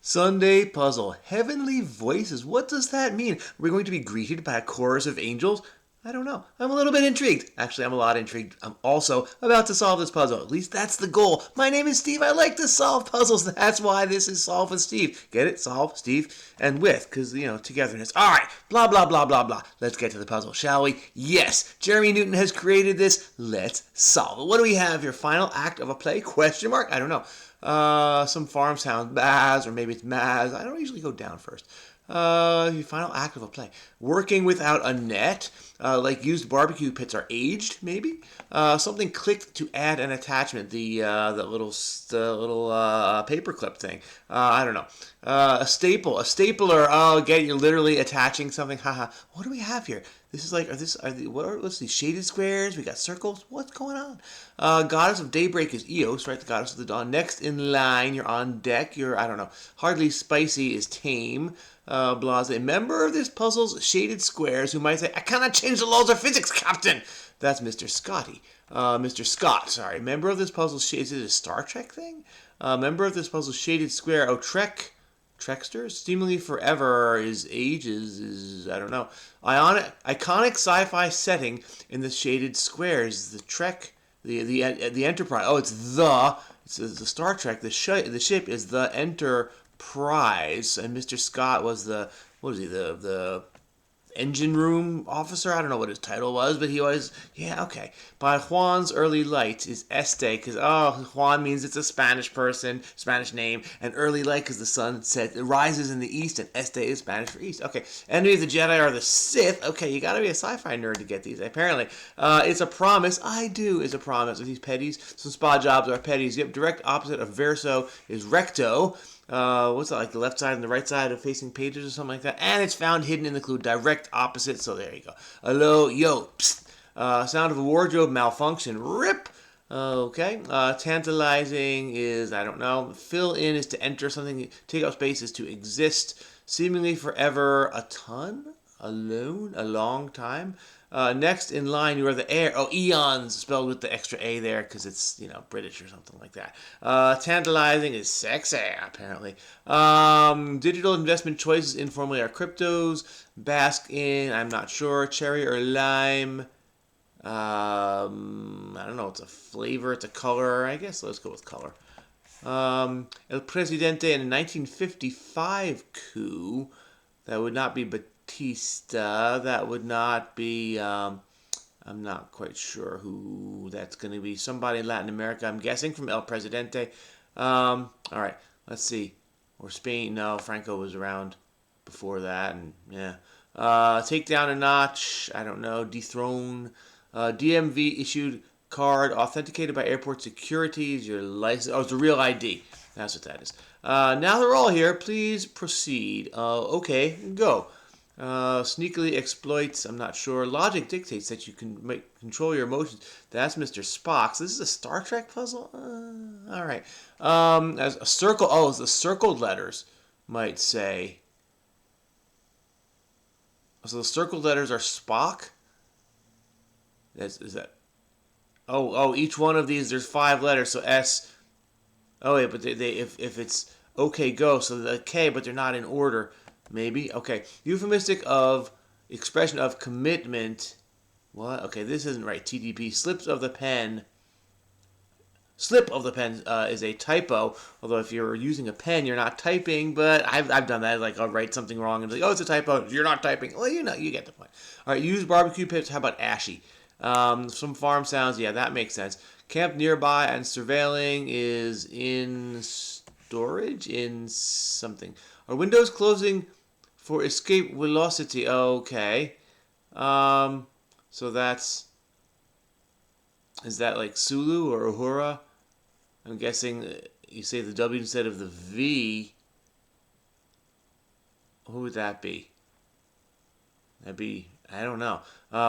Sunday puzzle. Heavenly voices. What does that mean? We're going to be greeted by a chorus of angels? I don't know. I'm a little bit intrigued. Actually, I'm a lot intrigued. I'm also about to solve this puzzle. At least that's the goal. My name is Steve. I like to solve puzzles. That's why this is Solve with Steve. Get it? Solve, Steve, and with, because, togetherness. All right. Blah, blah, blah, blah, blah. Let's get to the puzzle, shall we? Yes. Jeremy Newton has created this. Let's solve it. What do we have here? Final act of a play? Question mark? I don't know. Some farm sound, Baz, or maybe it's Maz. I don't usually go down first. The final act of a play. Working without a net, like used barbecue pits are aged, maybe. Something clicked to add an attachment. The little paperclip thing. I don't know. A stapler. Oh, again, you're literally attaching something. Haha. What do we have here? This is like, what's these shaded squares? We got circles. What's going on? Goddess of daybreak is Eos, right? The goddess of the dawn. Next in line, you're on deck. I don't know. Hardly spicy is tame. Blase. Member of this puzzle's shaded squares who might say, I cannot change the laws of physics, Captain. That's Mr. Scotty. Mr. Scott, sorry. Member of this puzzle's is it a Star Trek thing? Member of this puzzle's shaded square. Oh, Treksters? Seemingly forever is ages, is I don't know. Iconic sci-fi setting in the shaded squares. The Trek, the Enterprise. Oh, it's the Star Trek. The ship is the Enterprise, and Mr. Scott was the engine room officer. I don't know what his title was, but he was, yeah, okay. By Juan's early light is Este, because, Juan means it's a Spanish person, Spanish name, and early light because the sun rises in the east, and Este is Spanish for east. Okay, enemy of the Jedi are the Sith. Okay, you gotta be a sci-fi nerd to get these, apparently. It's a promise. I do is a promise. With these petties, some spa jobs are petties. Yep, direct opposite of verso is recto. What's that, like the left side and the right side of facing pages or something like that? And it's found hidden in the clue direct opposite, so there you go. Hello, yo, psst. Sound of a wardrobe malfunction, rip. Okay, tantalizing is, I don't know. Fill in is to enter something, take up space is to exist. Seemingly forever, a ton? Alone? A long time? Next in line, you are the heir. Oh, eons, spelled with the extra A there because it's, British or something like that. Tantalizing is sexy, apparently. Digital investment choices informally are cryptos. Bask in, I'm not sure, cherry or lime. I don't know, it's a flavor, it's a color. I guess let's go with color. El Presidente in a 1955 coup. That would not be Batista. That would not be, I'm not quite sure who that's going to be. Somebody in Latin America, I'm guessing, from El Presidente. All right, let's see. Or Spain. No, Franco was around before that. And yeah. Take down a notch. I don't know. Dethrone. DMV issued card authenticated by airport securities. Your license. Oh, it's a real ID. That's what that is. Now they're all here. Please proceed. Okay, go. Sneakily exploits, I'm not sure. Logic dictates that you can control your emotions. That's Mr. Spock. So this is a Star Trek puzzle? All right. As a circle, it's the circled letters might say. So the circled letters are Spock? Is that? Oh, each one of these, there's 5 letters, so S. Oh, wait, but if it's okay, go, so the K, but they're not in order. Maybe? Okay. Euphemistic of expression of commitment. What? Okay, this isn't right. TDP. Slips of the pen. Slip of the pen is a typo. Although if you're using a pen, you're not typing. But I've done that. Like I'll write something wrong and it's like, it's a typo. You're not typing. Well, you get the point. All right. Use barbecue pits. How about ashy? Some farm sounds. Yeah, that makes sense. Camp nearby and surveilling is in storage in something. Are windows closing for escape velocity? Okay. So is that like Sulu or Uhura? I'm guessing you say the W instead of the V. Who would that be? That'd be, I don't know.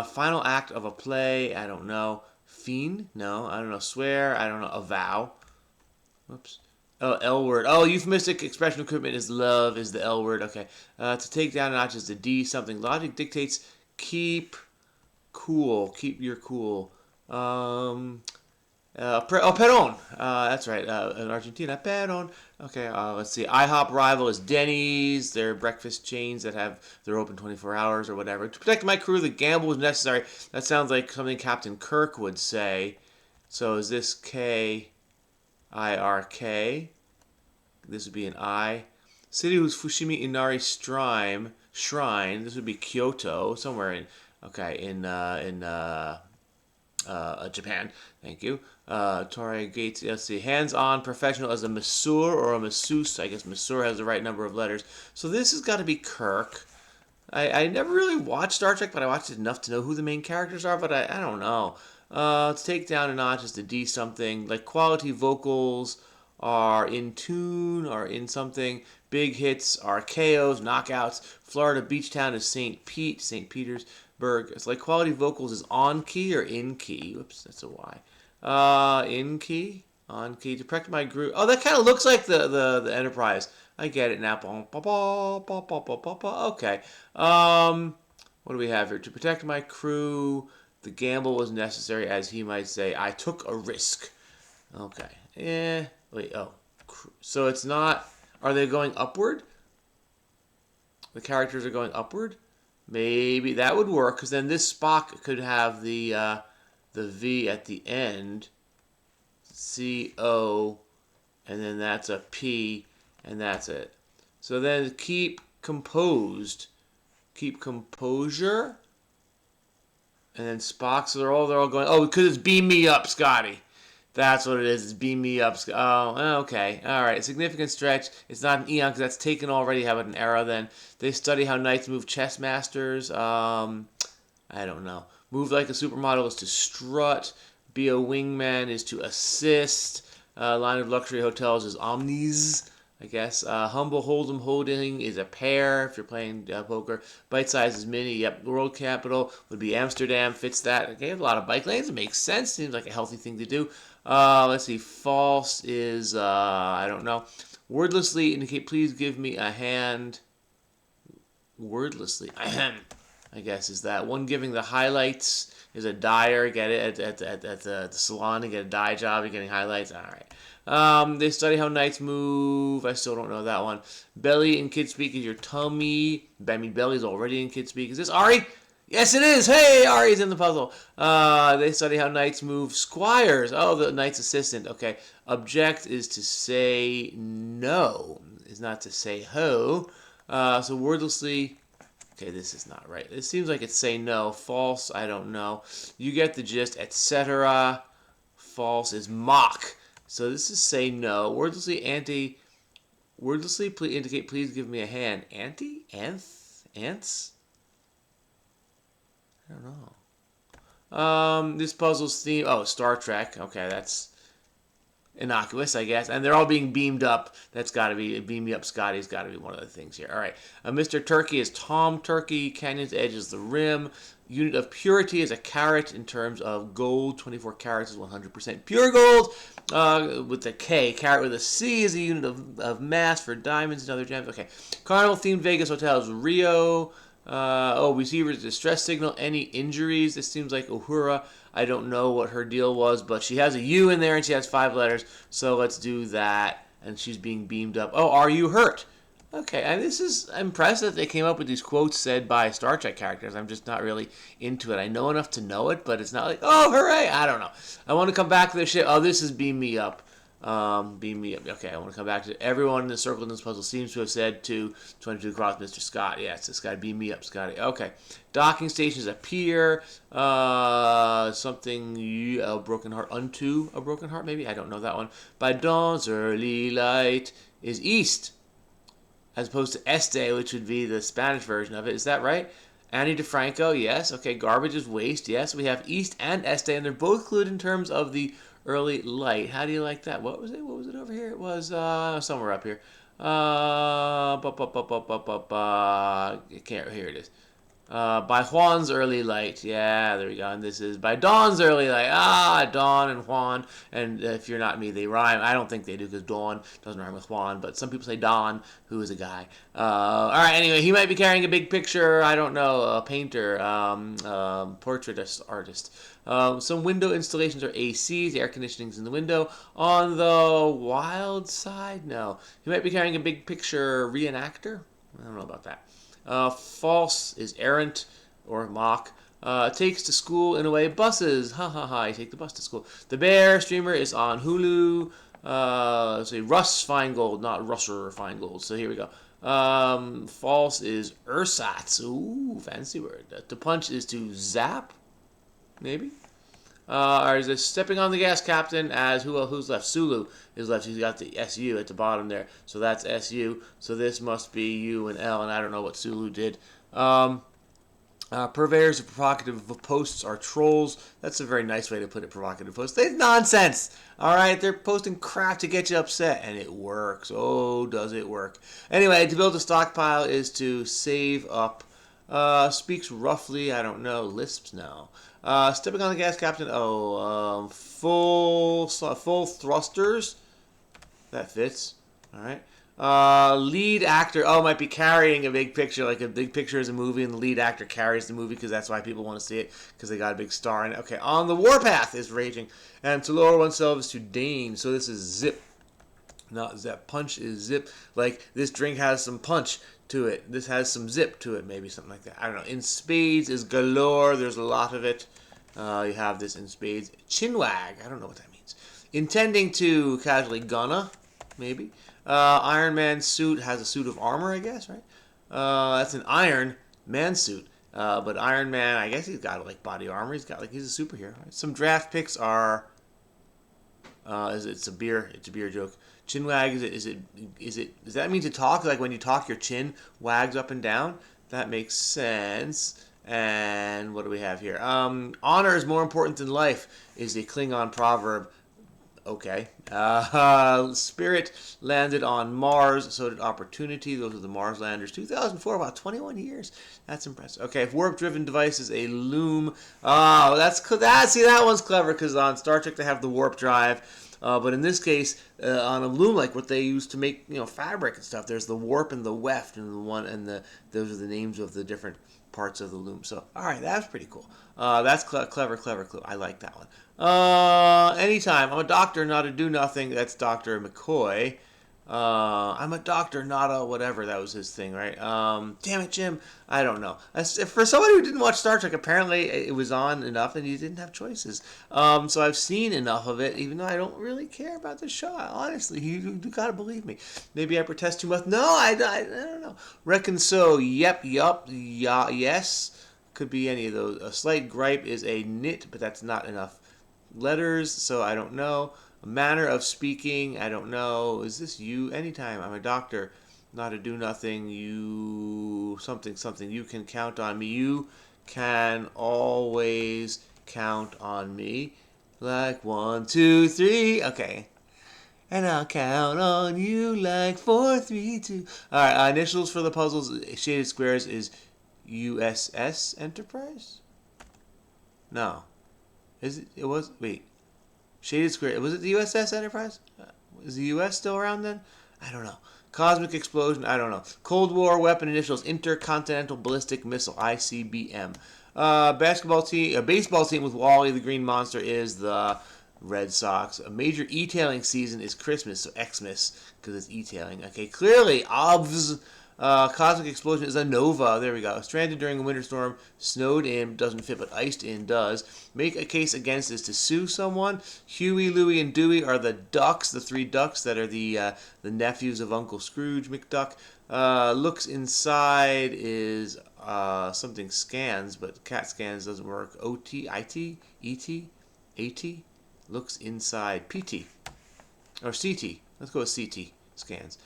Final act of a play, I don't know. Fiend? No, I don't know. Swear? I don't know. Avow? Whoops. Oh, L word. Oh, euphemistic expression equipment is love, is the L word. Okay. To take down a notch is the D something. Logic dictates keep cool. Keep your cool. Perón. That's right. In Argentina, Perón. Okay, let's see. IHOP rival is Denny's. They're breakfast chains that they're open 24 hours or whatever. To protect my crew, the gamble was necessary. That sounds like something Captain Kirk would say. So is this Kirk? This would be an I. City whose Fushimi Inari shrine. This would be Kyoto, somewhere in Japan. Thank you. Torre Gates. Let's see. Hands-on professional as a masseur or a masseuse. I guess masseur has the right number of letters. So this has got to be Kirk. I never really watched Star Trek, but I watched it enough to know who the main characters are. But I don't know. Let's take down a notch just to D something. Like quality vocals are in tune or in something. Big hits are KOs, knockouts. Florida beach town is St. Petersburg. It's like quality vocals is on key or in key. Whoops, that's a Y. In key, on key to protect my group. Oh, that kind of looks like the Enterprise. I get it now. Okay. What do we have here? To protect my crew, the gamble was necessary, as he might say. I took a risk. Okay. Wait. Oh. So it's not. Are they going upward? The characters are going upward. Maybe that would work, because then this Spock could have the V at the end. CO, and then that's a P, and that's it. So then keep composed. Keep composure. And then Spock, so they're all going, oh, because it's beam me up, Scotty. That's what it is. It's beam me up. Oh, okay. All right. Significant stretch. It's not an eon because that's taken already. How about an era then? They study how knights move chess masters. I don't know. Move like a supermodel is to strut. Be a wingman is to assist. Line of luxury hotels is omnis, I guess. Humble hold'em holding is a pair if you're playing poker. Bite size is mini. Yep. World capital would be Amsterdam. Fits that. Okay, a lot of bike lanes. It makes sense. Seems like a healthy thing to do. Let's see. False is I don't know. Wordlessly indicate. Please give me a hand. Wordlessly. Ahem. I guess is that one giving the highlights is a dyer. Get it at the salon to get a dye job. You're getting highlights. All right. They study how knights move. I still don't know that one. Belly in kid speak is your tummy. I mean, belly's already in kid speak. Is this Ari? Yes, it is. Hey, Ari's in the puzzle. They study how knights move. Squires. Oh, the knight's assistant. Okay. Object is to say no. Is not to say ho. So wordlessly. Okay, this is not right. It seems like it's say no. False, I don't know. You get the gist, etc. False is mock. So this is say no. Wordlessly please indicate please give me a hand. Anti? Ants? I don't know. This puzzle's theme, Star Trek. Okay, that's innocuous, I guess. And they're all being beamed up. That's got to be, beam me up Scotty's got to be one of the things here. All right. Mr. Turkey is Tom Turkey. Canyon's edge is the rim. Unit of purity is a carat in terms of gold. 24 carats is 100% pure gold. With a K. Carat with a C is a unit of mass for diamonds and other gems. Okay. Carnival themed Vegas hotel is Rio. Receiver's distress signal. Any injuries? This seems like Uhura. I don't know what her deal was, but she has a U in there and she has 5 letters. So let's do that. And she's being beamed up. Oh, are you hurt? Okay, and this is impressive. They came up with these quotes said by Star Trek characters. I'm just not really into it. I know enough to know it, but it's not like, oh, hooray! I don't know. I want to come back to this shit. Oh, this is beam me up. Beam me up. Okay, I want to come back to everyone in the circle in this puzzle seems to have said to 22 Cross Mr. Scott. Yes, this guy beam me up, Scotty. Okay. Docking stations appear. Something, a broken heart unto a broken heart, maybe? I don't know that one. By dawn's early light is east, as opposed to este, which would be the Spanish version of it. Is that right? Annie DeFranco, yes. Okay, garbage is waste, yes. We have east and este, and they're both clued in terms of the early light. How do you like that? What was it? What was it over here? It was somewhere up here. I can't. Here it is. By Juan's early light. Yeah, there we go. And this is by Dawn's early light. Ah, Dawn and Juan. And if you're not me, they rhyme. I don't think they do because Dawn doesn't rhyme with Juan. But some people say Don, who is a guy. All right, anyway, he might be carrying a big picture. I don't know. A painter, portrait artist. Some window installations are ACs. The air conditioning's in the window. On the wild side, no. He might be carrying a big picture reenactor. I don't know about that. False is errant or mock. Takes to school in a way. Buses. Ha ha ha. You take the bus to school. The Bear streamer is on Hulu. Let's say Russ Feingold, not Russer Feingold. So here we go. False is ersatz. Ooh, fancy word. To punch is to zap, maybe. Or is it stepping on the gas, Captain? As who's left? Sulu is left. He's got the SU at the bottom there, so that's SU. So this must be U and L, and I don't know what Sulu did. Purveyors of provocative posts are trolls. That's a very nice way to put it. Provocative posts. They're nonsense. All right, they're posting crap to get you upset, and it works. Oh, does it work? Anyway, to build a stockpile is to save up. Speaks roughly. I don't know. Lisps now. Stepping on the gas, Captain. Oh, full thrusters. That fits. All right. Lead actor. Oh, might be carrying a big picture. Like a big picture is a movie, and the lead actor carries the movie because that's why people want to see it because they got a big star in it. Okay. On the warpath is raging, and to lower oneself is to deign. So this is zip, not zip. Punch is zip. Like this drink has some punch to it. This has some zip to it. Maybe something like that. I don't know. In spades is galore. There's a lot of it. You have this in spades. Chinwag. I don't know what that means. Intending to casually gonna, maybe. Iron Man suit has a suit of armor, I guess, right? That's an Iron Man suit. But Iron Man, I guess he's got like body armor. He's a superhero. Right? Some draft picks are. It's a beer joke. Chinwag does that mean to talk? Like when you talk, your chin wags up and down. That makes sense. And what do we have here? Honor is more important than life is a Klingon proverb. Okay. Spirit landed on Mars, so did Opportunity. Those are the Mars landers. 2004, about 21 years. That's impressive. Okay, if warp-driven device is a loom. Oh, that one's clever because on Star Trek they have the warp drive. But in this case, on a loom, like what they use to make fabric and stuff, there's the warp and the weft, and those are the names of the different parts of the loom. So, all right, that's pretty cool. That's clever clue. I like that one. Anytime. I'm a doctor, not a do nothing. That's Dr. McCoy. I'm a doctor, not a whatever. That was his thing, right? Damn it, Jim. I don't know. For somebody who didn't watch Star Trek, apparently it was on enough and you didn't have choices. So I've seen enough of it, even though I don't really care about the show. Honestly, you gotta believe me. Maybe I protest too much. No, I don't know. Reckon so. Yep, yeah, yes. Could be any of those. A slight gripe is a nit, but that's not enough letters, so I don't know. A manner of speaking, I don't know. Is this you? Anytime. I'm a doctor, not a do nothing. You something. You can count on me. You can always count on me. Like 1, 2, 3. Okay. And I'll count on you like 4, 3, 2. All right. Initials for the puzzles. Shaded squares is USS Enterprise. No. Is it? It was. Wait. Shaded Square. Was it the USS Enterprise? Is the US still around then? I don't know. Cosmic Explosion. I don't know. Cold War weapon initials. Intercontinental Ballistic Missile. ICBM. Baseball team with Wally the Green Monster is the Red Sox. A major e-tailing season is Christmas, so Xmas because it's e-tailing. Okay, clearly OBS. Cosmic Explosion is a nova. There we go. Stranded during a winter storm. Snowed in. Doesn't fit, but iced in does. Make a case against is to sue someone. Huey, Louie, and Dewey are the ducks. The 3 ducks that are the nephews of Uncle Scrooge McDuck. Looks inside is something scans, but cat scans doesn't work. OT, IT, ET, AT. Looks inside. PT. Or CT. Let's go with CT. Scans.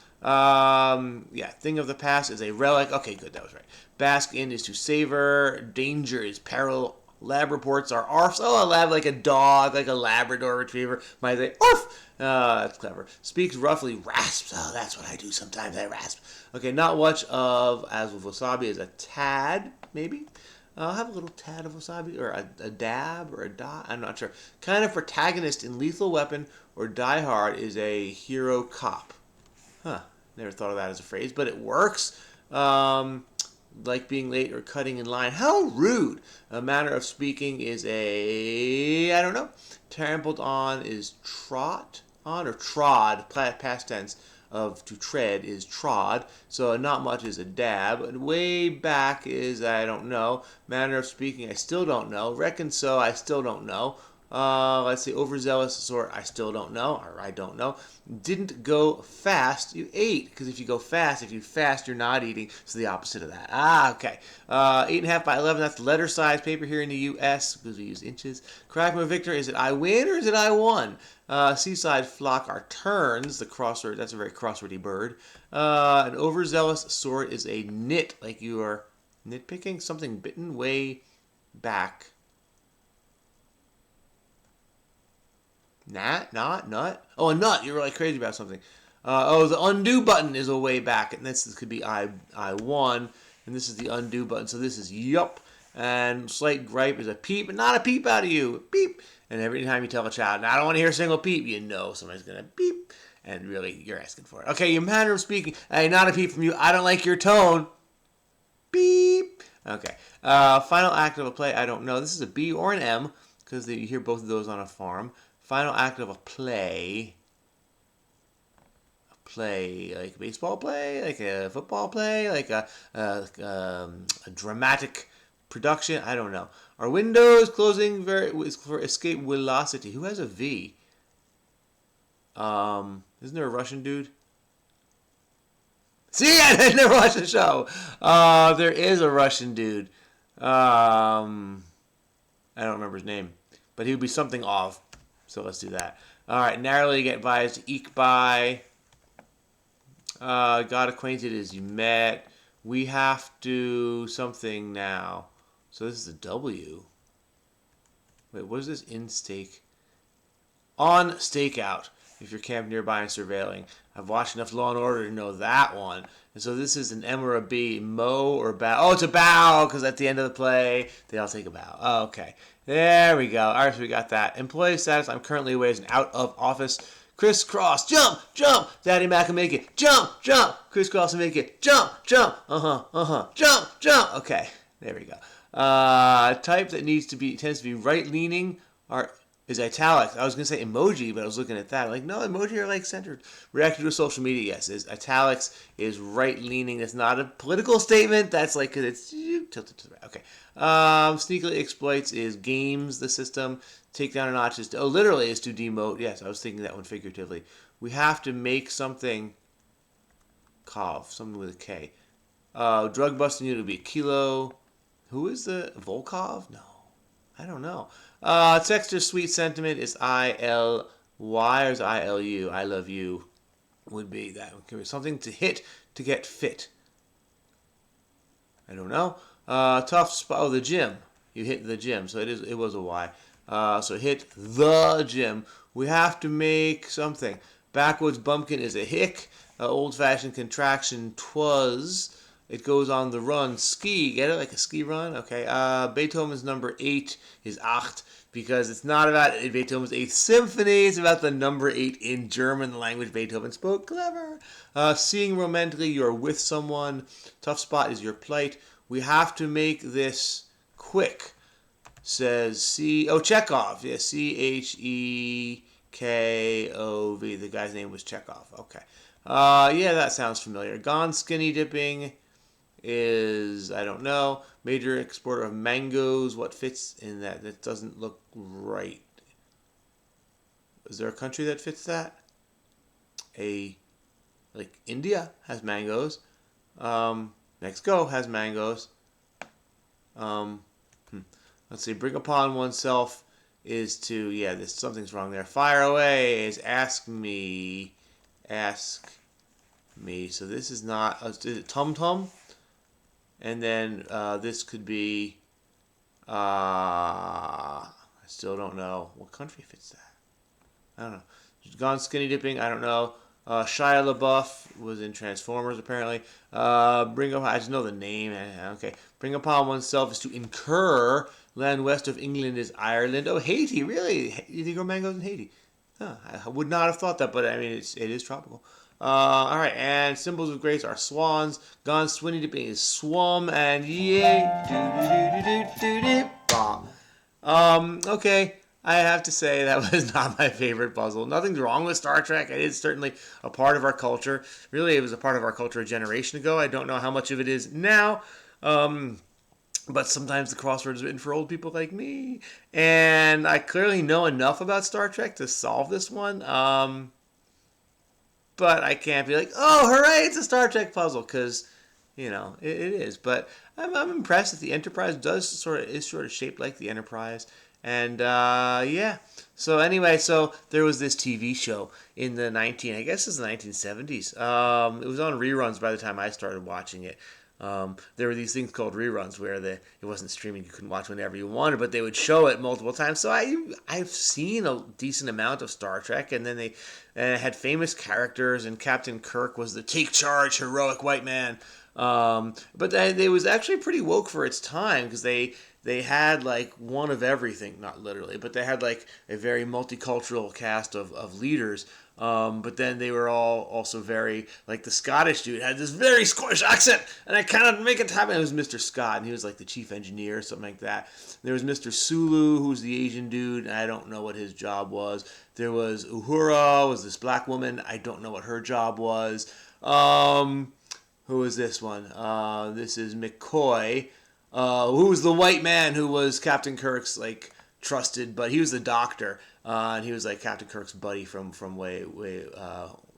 Thing of the past is a relic. Okay, good, that was right. Bask in is to savor. Danger is peril. Lab reports are arfs. Oh, a lab like a dog, like a Labrador Retriever might say arf. That's clever. Speaks roughly, rasps. Oh, that's what I do sometimes. I rasp. Okay, not much of, as with wasabi, is a tad, maybe. I'll have a little tad of wasabi, or a dab, or a dot. I'm not sure. Kind of protagonist in Lethal Weapon or Die Hard is a hero cop. Huh. Never thought of that as a phrase, but it works. Like being late or cutting in line. How rude. A manner of speaking is a, I don't know. Trampled on is trot on or trod, past tense of to tread is trod. So not much is a dab. And way back is I don't know. Manner of speaking I still don't know. Reckon so I still don't know. Let's see, overzealous sort, I still don't know, or I don't know. Didn't go fast, you ate. Because if you fast, you're not eating. So the opposite of that. Okay. 8.5 by 11, that's letter size paper here in the U.S. because we use inches. Cry from a victor, is it I win or is it I won? Seaside flock are terns, the crossword, that's a very crosswordy bird. An overzealous sort is a nit, like you are nitpicking, something bitten way back. Nut. Oh, a nut. You're really crazy about something. The undo button is a way back, and this could be I won, and this is the undo button. So this is yup, and slight gripe is a peep, but not a peep out of you. Beep. And every time you tell a child, I don't want to hear a single peep, you know somebody's gonna beep, and really you're asking for it. Okay, your manner of speaking. Hey, not a peep from you. I don't like your tone. Beep. Okay. Final act of a play. I don't know. This is a B or an M because you hear both of those on a farm. Final act of a play. A play like a baseball play, like a football play, like a dramatic production. I don't know. Our windows closing for escape velocity. Who has a V? Isn't there a Russian dude? See, I never watched the show. There is a Russian dude. I don't remember his name, but he would be something off. So let's do that. All right, narrowly get by is to eke by. Got acquainted is you met. We have to something now. So this is a W. Wait, what is this in stake? On stakeout. If you're camped nearby and surveilling. I've watched enough Law and Order to know that one. And so this is an M or a B. Mow or bow. Oh, it's a bow because at the end of the play, they all take a bow. Oh, okay. There we go. All right, so we got that. Employee status. I'm currently away as an out of office. Crisscross. Jump, jump. Daddy Mac can make it. Jump, jump. Crisscross and make it. Jump, jump. Jump, jump. Okay, there we go. Type that tends to be right leaning is italics. I was going to say emoji, but I was looking at that. Like, no, emoji are like centered. Reacted to a social media, yes. Italics is right leaning. It's not a political statement. That's like, because it's tilted to the right. Okay. Sneakily exploits is games the system. Take down a notch is, literally is to demote. Yes, I was thinking that one figuratively. We have to make something, something with a K. Drug busting unit would be a kilo. Who is the Volkov? No, I don't know. Text or sweet sentiment is I-L-Y or is I-L-U? I love you would be that. Something to hit to get fit. I don't know. Tough spot. Oh, the gym. You hit the gym. So it was a Y. So hit the gym. We have to make something. Backwoods bumpkin is a hick. Old-fashioned contraction twas. It goes on the run. Ski. Get it? Like a ski run? Okay. Beethoven's number 8 is acht because it's not about Beethoven's 8th Symphony. It's about the number 8 in German, the language Beethoven spoke. Clever. Seeing romantically, you're with someone. Tough spot is your plight. We have to make this quick. Says Chekhov. Yeah, Chekov. The guy's name was Chekhov. Okay. Yeah, that sounds familiar. Gone skinny dipping is, I don't know. Major exporter of mangoes. What fits in that? That doesn't look right. Is there a country that fits that? Like India has mangoes. Mexico has mangoes. Let's see. Bring upon oneself is to, something's wrong there. Fire away is ask me. So this is not, is it tum tum? And then this could be, I still don't know what country fits that. I don't know. Gone skinny dipping. I don't know. Shia LaBeouf was in Transformers apparently. Bring up. I just know the name. Okay. Bring upon oneself is to incur. Land west of England is Ireland. Oh, Haiti. Really? You think our goes in Haiti? Huh, I would not have thought that, but I mean, it is tropical. All right, and symbols of grace are swans. Gone swinny dipping is swum, and yay. Okay. I have to say that was not my favorite puzzle. Nothing's wrong with Star Trek. It is certainly a part of our culture. Really, it was a part of our culture a generation ago. I don't know how much of it is now. Um, but sometimes the crossword is written for old people like me. And I clearly know enough about Star Trek to solve this one. But I can't be like, oh, hooray, it's a Star Trek puzzle, because, it is. But I'm impressed that the Enterprise is sort of shaped like the Enterprise. And yeah. So anyway, so there was this TV show in I guess it's the 1970s. It was on reruns by the time I started watching it. There were these things called reruns where it wasn't streaming; you couldn't watch whenever you wanted, but they would show it multiple times. So I've seen a decent amount of Star Trek, and then they had famous characters, and Captain Kirk was the take charge heroic white man. But they was actually pretty woke for its time because they had like one of everything, not literally, but they had like a very multicultural cast of leaders. But then they were all also very, like the Scottish dude had this very Scottish accent, and I kind of make it happen. It was Mr. Scott, and he was like the chief engineer or something like that. There was Mr. Sulu, who's the Asian dude. I don't know what his job was. There was Uhura, was this black woman. I don't know what her job was. Who is this one? This is McCoy, who was the white man who was Captain Kirk's like trusted, but he was the doctor, and he was like Captain Kirk's buddy from way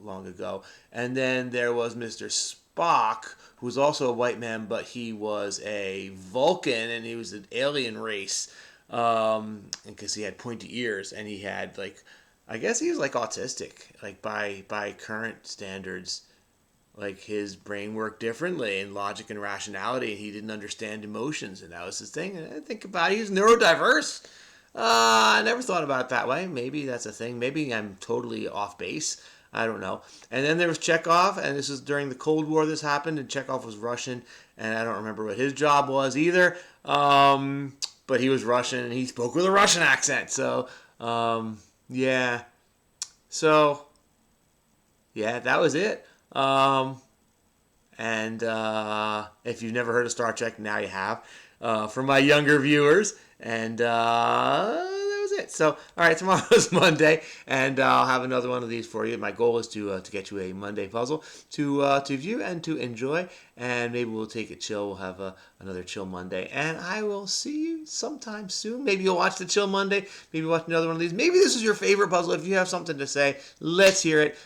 long ago. And then there was Mr. Spock, who was also a white man, but he was a Vulcan, and he was an alien race, because he had pointy ears, and he had like, I guess he was like autistic, like by current standards. Like his brain worked differently in logic and rationality, and he didn't understand emotions, and that was his thing. And I think about it, he's neurodiverse. I never thought about it that way. Maybe that's a thing. Maybe I'm totally off base. I don't know. And then there was Chekhov, and this was during the Cold War. This happened, and Chekhov was Russian, and I don't remember what his job was either. But he was Russian, and he spoke with a Russian accent. So, yeah. So, yeah, that was it. And if you've never heard of Star Trek, now you have. For my younger viewers, and that was it. So, all right, tomorrow's Monday, and I'll have another one of these for you. My goal is to get you a Monday puzzle to view and to enjoy, and maybe we'll take it chill. We'll have another chill Monday, and I will see you sometime soon. Maybe you'll watch the chill Monday. Maybe watch another one of these. Maybe this is your favorite puzzle. If you have something to say, let's hear it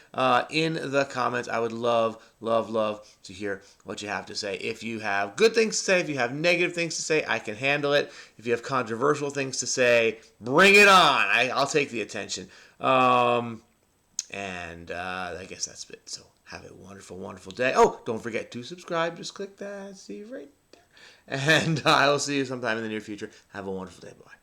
in the comments. I would love to hear what you have to say. If you have good things to say, if you have negative things to say, I can handle it. If you have controversial things to say, bring it on. I'll take the attention. And I guess that's it. So have a wonderful, wonderful day. Oh, don't forget to subscribe. Just click that. See you right there. And I will see you sometime in the near future. Have a wonderful day. Bye.